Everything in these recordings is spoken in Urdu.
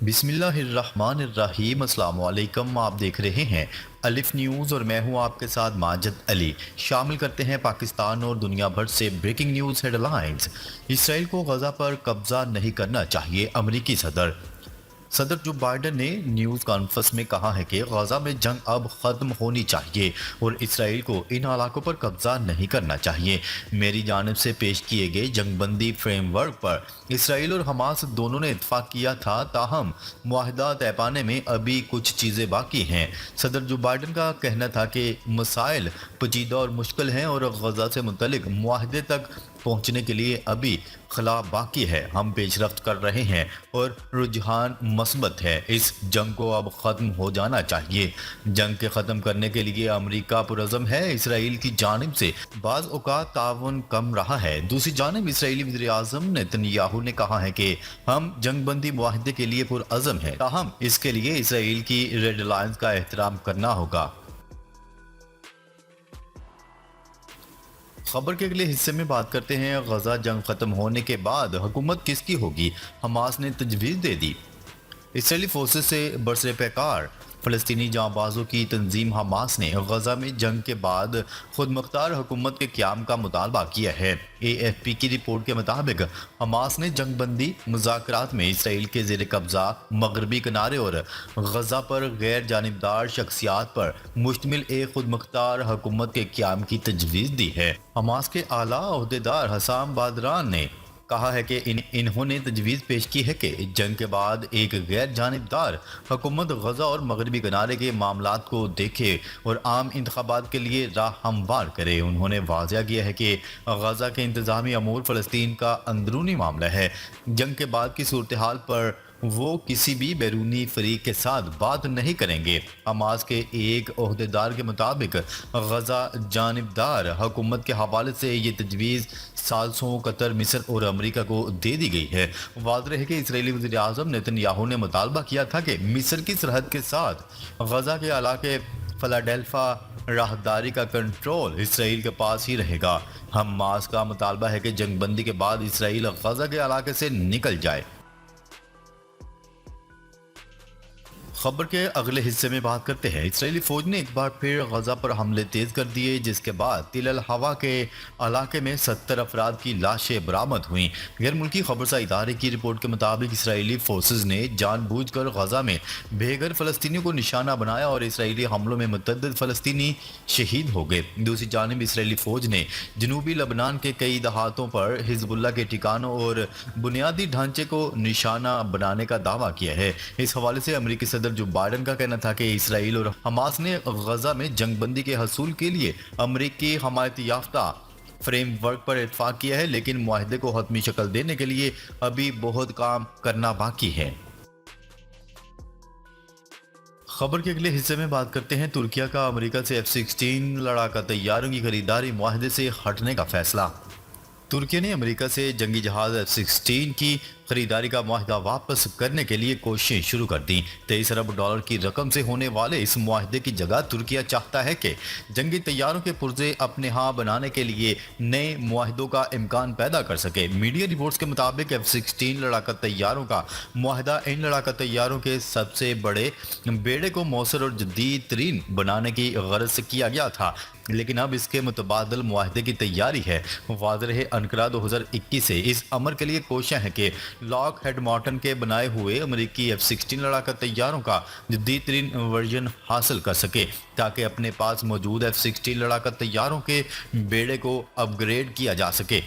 بسم اللہ الرحمن الرحیم۔ السلام علیکم، آپ دیکھ رہے ہیں الف نیوز اور میں ہوں آپ کے ساتھ ماجد علی۔ شامل کرتے ہیں پاکستان اور دنیا بھر سے بریکنگ نیوز ہیڈ لائنز۔ اسرائیل کو غزہ پر قبضہ نہیں کرنا چاہیے، امریکی صدر جو بائیڈن نے نیوز کانفرنس میں کہا ہے کہ غزہ میں جنگ اب ختم ہونی چاہیے اور اسرائیل کو ان علاقوں پر قبضہ نہیں کرنا چاہیے۔ میری جانب سے پیش کیے گئے جنگ بندی فریم ورک پر اسرائیل اور حماس دونوں نے اتفاق کیا تھا، تاہم معاہدہ طے پانے میں ابھی کچھ چیزیں باقی ہیں۔ صدر جو بائیڈن کا کہنا تھا کہ مسائل پیچیدہ اور مشکل ہیں اور غزہ سے متعلق معاہدے تک پہنچنے کے لیے ابھی خلا باقی ہے۔ ہم پیش رفت کر رہے ہیں اور رجحان مثبت ہے۔ اس جنگ کو اب ختم ہو جانا چاہیے۔ جنگ کے ختم کرنے کے لیے امریکہ پرعزم ہے۔ اسرائیل کی جانب سے بعض اوقات تعاون کم رہا ہے۔ دوسری جانب اسرائیلی وزیر اعظم نیتن یاہو نے کہا ہے کہ ہم جنگ بندی معاہدے کے لیے پرعزم ہیں، تاہم اس کے لیے اسرائیل کی ریڈ لائنز کا احترام کرنا ہوگا۔ خبر کے اگلے حصے میں بات کرتے ہیں غزہ جنگ ختم ہونے کے بعد حکومت کس کی ہوگی، حماس نے تجویز دے دی۔ اسرائیلی فورسز سے برسر پیکار فلسطینی جاں بازوں کی تنظیم حماس نے غزہ میں جنگ کے بعد خود مختار حکومت کے قیام کا مطالبہ کیا ہے۔ اے ایف پی کی رپورٹ کے مطابق حماس نے جنگ بندی مذاکرات میں اسرائیل کے زیر قبضہ مغربی کنارے اور غزہ پر غیر جانبدار شخصیات پر مشتمل ایک خود مختار حکومت کے قیام کی تجویز دی ہے۔ حماس کے اعلیٰ عہدیدار حسام بادران نے کہا ہے کہ انہوں نے تجویز پیش کی ہے کہ جنگ کے بعد ایک غیر جانبدار حکومت غزہ اور مغربی کنارے کے معاملات کو دیکھے اور عام انتخابات کے لیے راہ ہموار کرے۔ انہوں نے واضح کیا ہے کہ غزہ کے انتظامی امور فلسطین کا اندرونی معاملہ ہے۔ جنگ کے بعد کی صورتحال پر وہ کسی بھی بیرونی فریق کے ساتھ بات نہیں کریں گے۔ حماس کے ایک عہدیدار کے مطابق غزہ جانبدار حکومت کے حوالے سے یہ تجویز ثالثوں قطر، مصر اور امریکہ کو دے دی گئی ہے۔ واضح ہے کہ اسرائیلی وزیر اعظم نیتن یاہو نے مطالبہ کیا تھا کہ مصر کی سرحد کے ساتھ غزہ کے علاقے فلاڈیلفا راہداری کا کنٹرول اسرائیل کے پاس ہی رہے گا۔ حماس کا مطالبہ ہے کہ جنگ بندی کے بعد اسرائیل غزہ کے علاقے سے نکل جائے۔ خبر کے اگلے حصے میں بات کرتے ہیں اسرائیلی فوج نے ایک بار پھر غزہ پر حملے تیز کر دیے، جس کے بعد تل الحوا کے علاقے میں 70 افراد کی لاشیں برآمد ہوئیں۔ غیر ملکی خبرسا ادارے کی رپورٹ کے مطابق اسرائیلی فورسز نے جان بوجھ کر غزہ میں بے گھر فلسطینیوں کو نشانہ بنایا اور اسرائیلی حملوں میں متعدد فلسطینی شہید ہو گئے۔ دوسری جانب اسرائیلی فوج نے جنوبی لبنان کے کئی دہاتوں پر حزب اللہ کے ٹھکانوں اور بنیادی ڈھانچے کو نشانہ بنانے کا دعویٰ کیا ہے۔ اس حوالے سے امریکی صدر جو بائیڈن کا کہنا تھا کہ اسرائیل اور حماس نے غزہ میں جنگ بندی کے حصول کے لیے امریکی حمایت یافتہ فریم ورک پر اتفاق کیا ہے، لیکن معاہدے کو حتمی شکل دینے کے لیے ابھی بہت کام کرنا باقی ہے۔ خبر کے اگلے حصے میں بات کرتے ہیں ترکیہ کا امریکہ سے F-16 لڑاکا طیاروں کی خریداری معاہدے سے ہٹنے کا فیصلہ۔ ترکی نے امریکہ سے جنگی جہاز F-16 کی خریداری کا معاہدہ واپس کرنے کے لیے کوششیں شروع کر دیں۔ 23 ارب ڈالر کی رقم سے ہونے والے اس معاہدے کی جگہ ترکیہ چاہتا ہے کہ جنگی طیاروں کے پرزے اپنے ہاں بنانے کے لیے نئے معاہدوں کا امکان پیدا کر سکے۔ میڈیا رپورٹس کے مطابق F-16 لڑاکا طیاروں کا معاہدہ ان لڑاکا طیاروں کے سب سے بڑے بیڑے کو مؤثر اور جدید ترین بنانے کی غرض سے کیا گیا تھا، لیکن اب اس کے متبادل معاہدے کی تیاری ہے۔ واضح ہے انقرہ 2021 سے اس امر کے لیے کوشاں ہے کہ لاک ہیڈ مارٹن کے بنائے ہوئے امریکی F-16 لڑاکا طیاروں کا جدید ترین ورژن حاصل کر سکے تاکہ اپنے پاس موجود F-16 لڑاکا طیاروں کے بیڑے کو اپ گریڈ کیا جا سکے۔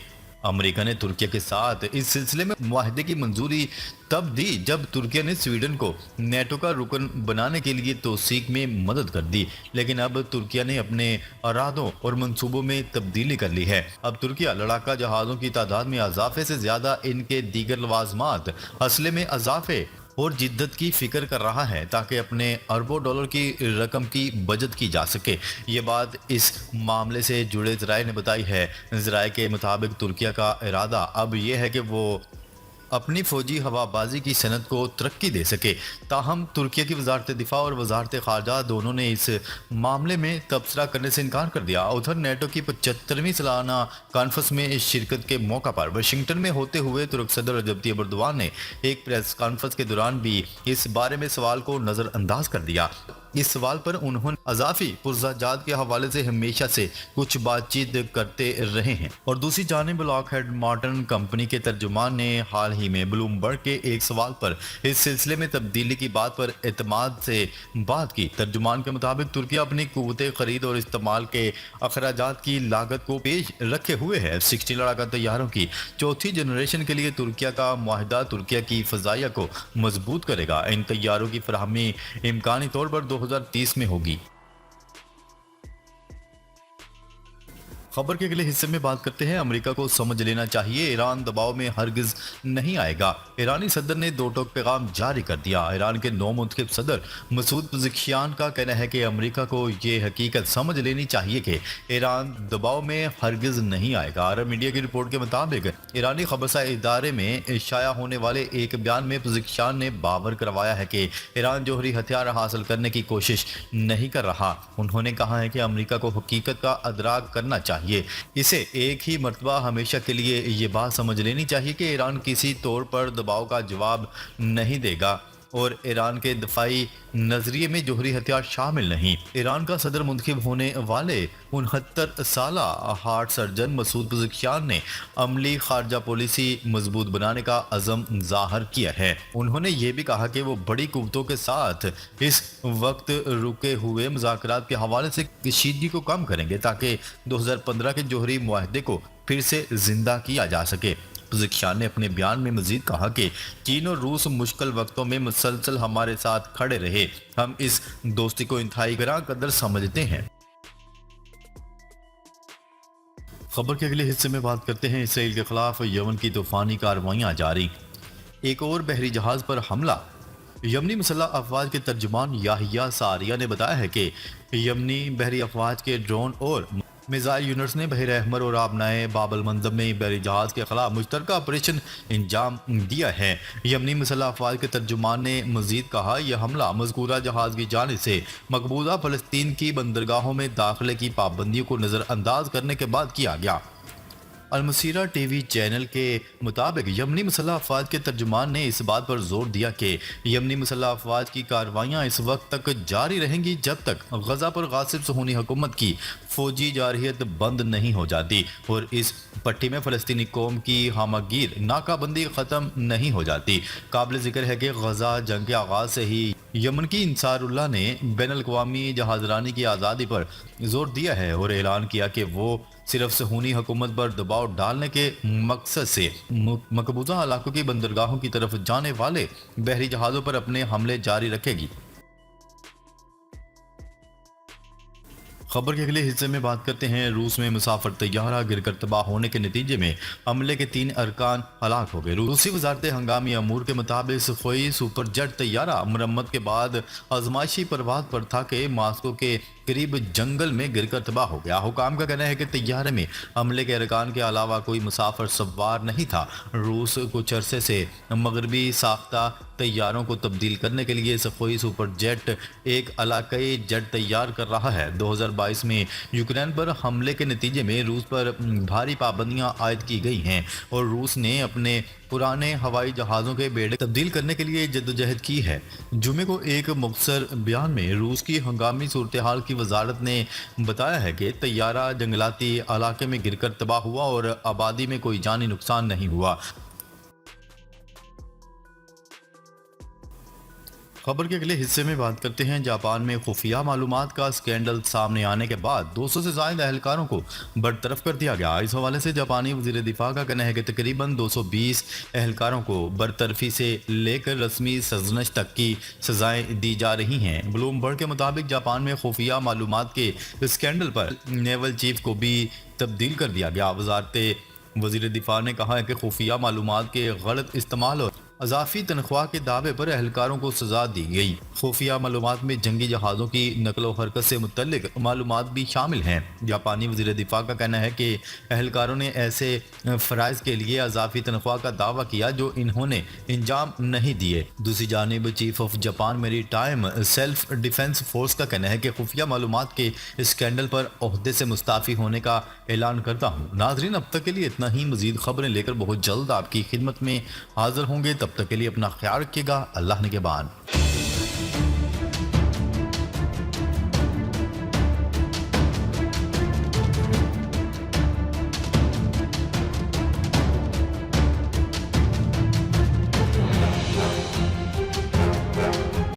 امریکہ نے ترکیہ کے ساتھ اس سلسلے میں معاہدے کی منظوری تب دی جب ترکیہ نے سویڈن کو نیٹو کا رکن بنانے کے لیے توثیق میں مدد کر دی، لیکن اب ترکیہ نے اپنے ارادوں اور منصوبوں میں تبدیلی کر لی ہے۔ اب ترکیہ لڑاکا جہازوں کی تعداد میں اضافے سے زیادہ ان کے دیگر لوازمات، اسلحے میں اضافے اور جدت کی فکر کر رہا ہے تاکہ اپنے اربوں ڈالر کی رقم کی بچت کی جا سکے۔ یہ بات اس معاملے سے جڑے ذرائع نے بتائی ہے۔ ذرائع کے مطابق ترکیہ کا ارادہ اب یہ ہے کہ وہ اپنی فوجی ہوا بازی کی صنعت کو ترقی دے سکے۔ تاہم ترکیہ کی وزارت دفاع اور وزارت خارجہ دونوں نے اس معاملے میں تبصرہ کرنے سے انکار کر دیا۔ ادھر نیٹو کی 75ویں سالانہ کانفرنس میں شرکت کے موقع پر واشنگٹن میں ہوتے ہوئے ترک صدر رجب طیب ایردوان نے ایک پریس کانفرنس کے دوران بھی اس بارے میں سوال کو نظر انداز کر دیا۔ اس سوال پر انہوں نے اضافی پرزہ کے حوالے سے ہمیشہ سے کچھ بات چیت کرتے رہے ہیں، اور دوسری جانب لاک ہیڈ مارٹن کمپنی کے ترجمان نے حال ہی میں بلومبرگ کے ایک سوال پر اس سلسلے میں تبدیلی کی بات پر اعتماد سے بات کی۔ ترجمان کے مطابق ترکیہ اپنی قوت خرید اور استعمال کے اخراجات کی لاگت کو پیش رکھے ہوئے ہے۔ F-16 لڑاکا طیاروں کی چوتھی جنریشن کے لیے ترکیہ کا معاہدہ ترکیہ کی فضائیہ کو مضبوط کرے گا۔ ان طیاروں کی فراہمی امکانی طور پر 2030 میں ہوگی۔ خبر کے اگلے حصے میں بات کرتے ہیں، امریکہ کو سمجھ لینا چاہیے ایران دباؤ میں ہرگز نہیں آئے گا۔ ایرانی صدر نے دو ٹوک پیغام جاری کر دیا۔ ایران کے نو منتخب صدر مسعود پزشکیان کا کہنا ہے کہ امریکہ کو یہ حقیقت سمجھ لینی چاہیے کہ ایران دباؤ میں ہرگز نہیں آئے گا۔ عرب میڈیا کی رپورٹ کے مطابق ایرانی خبرسہ ادارے میں شائع ہونے والے ایک بیان میں پزشکیان نے باور کروایا ہے کہ ایران جوہری ہتھیار حاصل کرنے کی کوشش نہیں کر رہا۔ انہوں نے کہا ہے کہ امریکہ کو حقیقت کا ادراک کرنا چاہیے، اسے ایک ہی مرتبہ ہمیشہ کے لیے یہ بات سمجھ لینی چاہیے کہ ایران کسی طور پر دباؤ کا جواب نہیں دے گا اور ایران کے دفاعی نظریے میں جوہری ہتھیار شامل نہیں۔ ایران کا صدر منتخب ہونے والے 69 سالہ ہارٹ سرجن مسعود پزشکیان نے عملی خارجہ پالیسی مضبوط بنانے کا عزم ظاہر کیا ہے۔ انہوں نے یہ بھی کہا کہ وہ بڑی قوتوں کے ساتھ اس وقت رکے ہوئے مذاکرات کے حوالے سے کشیدگی کو کم کریں گے تاکہ 2015 کے جوہری معاہدے کو پھر سے زندہ کیا جا سکے۔ پزشکیان نے اپنے بیان میں مزید کہا کہ چین اور روس مشکل وقتوں میں مسلسل ہمارے ساتھ کھڑے رہے، ہم اس دوستی کو انتہائی گراں قدر سمجھتے ہیں۔ خبر کے اگلے حصے میں بات کرتے ہیں، اسرائیل کے خلاف یمن کی طوفانی کارروائیاں جاری، ایک اور بحری جہاز پر حملہ۔ یمنی مسلح افواج کے ترجمان یحییٰ ساریہ نے بتایا ہے کہ یمنی بحری افواج کے ڈرون اور میزائل یونٹس نے بحر احمر اور آبنائے باب المندب میں بحری جہاز کے خلاف مشترکہ آپریشن انجام دیا ہے۔ یمنی مسلح افواج کے ترجمان نے مزید کہا، یہ حملہ مذکورہ جہاز کی جانب سے مقبوضہ فلسطین کی بندرگاہوں میں داخلے کی پابندیوں کو نظر انداز کرنے کے بعد کیا گیا۔ المسیرہ ٹی وی چینل کے مطابق یمنی مسلح افواج کے ترجمان نے اس بات پر زور دیا کہ یمنی مسلح افواج کی کارروائیاں اس وقت تک جاری رہیں گی جب تک غزہ پر غاصب صہیونی حکومت کی فوجی جارحیت بند نہیں ہو جاتی اور اس پٹی میں فلسطینی قوم کی ہمہ گیر ناکہ بندی ختم نہیں ہو جاتی۔ قابل ذکر ہے کہ غزہ جنگ کے آغاز سے ہی یمن کی انصار اللہ نے بین الاقوامی جہاز رانی کی آزادی پر زور دیا ہے اور اعلان کیا کہ وہ صرف صہیونی حکومت پر دباؤ ڈالنے کے مقصد سے مقبوضہ علاقوں کی بندرگاہوں کی طرف جانے والے بحری جہازوں پر اپنے حملے جاری رکھے گی۔ خبر کے اگلے حصے میں بات کرتے ہیں، روس میں مسافر طیارہ گر کر تباہ ہونے کے نتیجے میں عملے کے 3 ارکان ہلاک ہو گئے۔ روسی وزارت ہنگامی امور کے مطابق سخوئی سپر جیٹ طیارہ مرمت کے بعد آزمائشی پرواز پر تھا کہ ماسکو کے قریب جنگل میں گر کر تباہ ہو گیا۔ حکام کا کہنا ہے کہ طیارے میں عملے کے ارکان کے علاوہ کوئی مسافر سوار نہیں تھا۔ روس کچھ عرصے سے مغربی ساختہ طیاروں کو تبدیل کرنے کے لیے سخوئی سپر جیٹ ایک علاقائی جیٹ تیار کر رہا ہے۔ 2022 میں یوکرین پر حملے کے نتیجے میں روس پر بھاری پابندیاں عائد کی گئی ہیں اور روس نے اپنے پرانے ہوائی جہازوں کے بیڑے تبدیل کرنے کے لیے جدوجہد کی ہے۔ جمعے کو ایک مختصر بیان میں روس کی ہنگامی صورتحال کی وزارت نے بتایا ہے کہ طیارہ جنگلاتی علاقے میں گر کر تباہ ہوا اور آبادی میں کوئی جانی نقصان نہیں ہوا۔ خبر کے اگلے حصے میں بات کرتے ہیں، جاپان میں خفیہ معلومات کا اسکینڈل سامنے آنے کے بعد 200 سے زائد اہلکاروں کو برطرف کر دیا گیا۔ اس حوالے سے جاپانی وزیر دفاع کا کہنا ہے کہ تقریباً 220 اہلکاروں کو برطرفی سے لے کر رسمی سرزنش تک کی سزائیں دی جا رہی ہیں۔ بلومبرگ کے مطابق جاپان میں خفیہ معلومات کے اسکینڈل پر نیول چیف کو بھی تبدیل کر دیا گیا۔ وزارت وزیر دفاع نے کہا ہے کہ خفیہ معلومات کے غلط استعمال اور اضافی تنخواہ کے دعوے پر اہلکاروں کو سزا دی گئی۔ خفیہ معلومات میں جنگی جہازوں کی نقل و حرکت سے متعلق معلومات بھی شامل ہیں۔ جاپانی وزیر دفاع کا کہنا ہے کہ اہلکاروں نے ایسے فرائض کے لیے اضافی تنخواہ کا دعویٰ کیا جو انہوں نے انجام نہیں دیے۔ دوسری جانب چیف آف جاپان میری ٹائم سیلف ڈیفنس فورس کا کہنا ہے کہ خفیہ معلومات کے اسکینڈل پر عہدے سے مستعفی ہونے کا اعلان کرتا ہوں۔ ناظرین، اب تک کے لیے اتنا ہی۔ مزید خبریں لے کر بہت جلد آپ کی خدمت میں حاضر ہوں گے۔ تب تک کے لیے اپنا خیال رکھیے گا۔ اللہ نگہبان۔